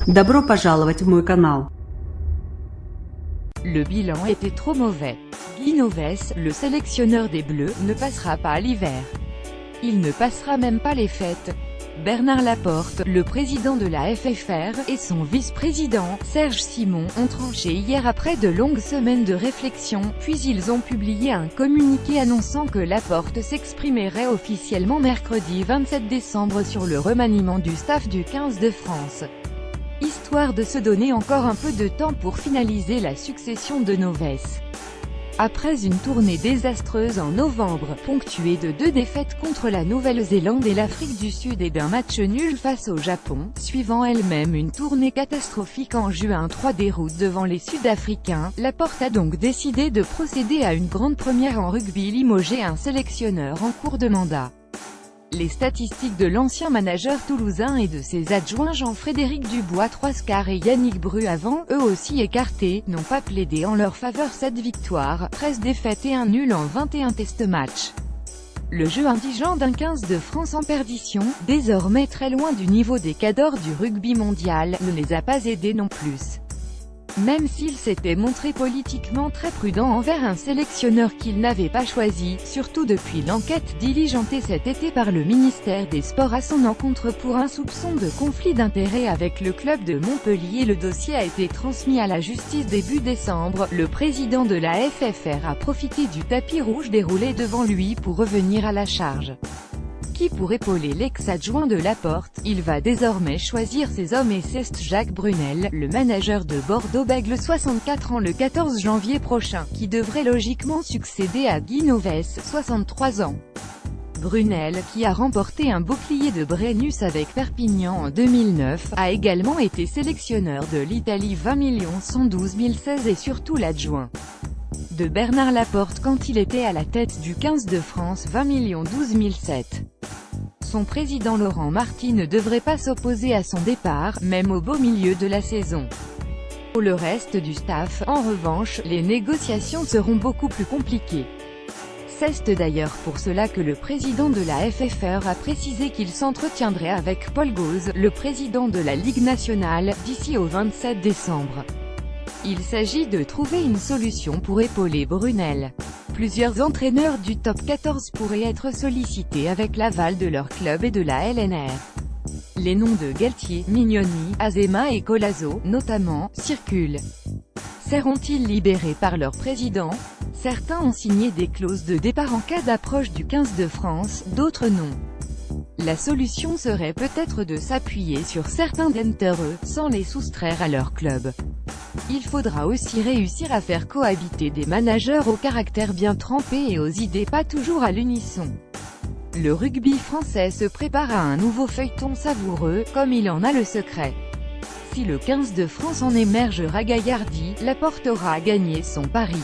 Добро пожаловать в мой канал. Le bilan était trop mauvais. Guy Novès, le sélectionneur des Bleus, ne passera pas l'hiver. Il ne passera même pas les fêtes. Bernard Laporte, le président de la FFR, et son vice-président, Serge Simon, ont tranché hier après de longues semaines de réflexion, puis ils ont publié un communiqué annonçant que Laporte s'exprimerait officiellement mercredi 27 décembre sur le remaniement du staff du 15 de France. Histoire de se donner encore un peu de temps pour finaliser la succession de Novès. Après une tournée désastreuse en novembre, ponctuée de 2 défaites contre la Nouvelle-Zélande et l'Afrique du Sud et d'un match nul face au Japon, suivant elle-même une tournée catastrophique en juin 3 déroutes devant les Sud-Africains, Laporte a donc décidé de procéder à une grande première en rugby, limoger un sélectionneur en cours de mandat. Les statistiques de l'ancien manager toulousain et de ses adjoints Jean-Frédéric Dubois Troiscar et Yannick Bru avant, eux aussi écartés, n'ont pas plaidé en leur faveur. 7 victoires, 13 défaites et un nul en 21 test-matchs. Le jeu indigent d'un 15 de France en perdition, désormais très loin du niveau des cadors du rugby mondial, ne les a pas aidés non plus. Même s'il s'était montré politiquement très prudent envers un sélectionneur qu'il n'avait pas choisi, surtout depuis l'enquête diligentée cet été par le ministère des Sports à son encontre pour un soupçon de conflit d'intérêts avec le club de Montpellier. Le dossier a été transmis à la justice début décembre. Le président de la FFR a profité du tapis rouge déroulé devant lui pour revenir à la charge. Qui pour épauler l'ex-adjoint de Laporte, il va désormais choisir ses hommes et c'est Jacques Brunel, le manager de Bordeaux-Bègles 64 ans le 14 janvier prochain, qui devrait logiquement succéder à Guy Novès, 63 ans. Brunel, qui a remporté un bouclier de Brennus avec Perpignan en 2009, a également été sélectionneur de l'Italie 20 112 016 et surtout l'adjoint de Bernard Laporte quand il était à la tête du 15 de France 20 12 007. Son président Laurent Marty ne devrait pas s'opposer à son départ, même au beau milieu de la saison. Pour le reste du staff, en revanche, les négociations seront beaucoup plus compliquées. C'est d'ailleurs pour cela que le président de la FFR a précisé qu'il s'entretiendrait avec Paul Gauze, le président de la Ligue nationale, d'ici au 27 décembre. Il s'agit de trouver une solution pour épauler Brunel. Plusieurs entraîneurs du top 14 pourraient être sollicités avec l'aval de leur club et de la LNR. Les noms de Galtier, Mignoni, Azema et Colazo, notamment, circulent. Seront-ils libérés par leur président? Certains ont signé des clauses de départ en cas d'approche du 15 de France, d'autres non. La solution serait peut-être de s'appuyer sur certains d'entre eux, sans les soustraire à leur club. Il faudra aussi réussir à faire cohabiter des managers au caractère bien trempé et aux idées pas toujours à l'unisson. Le rugby français se prépare à un nouveau feuilleton savoureux, comme il en a le secret. Si le 15 de France en émerge ragaillardi, Laporte aura gagné son pari.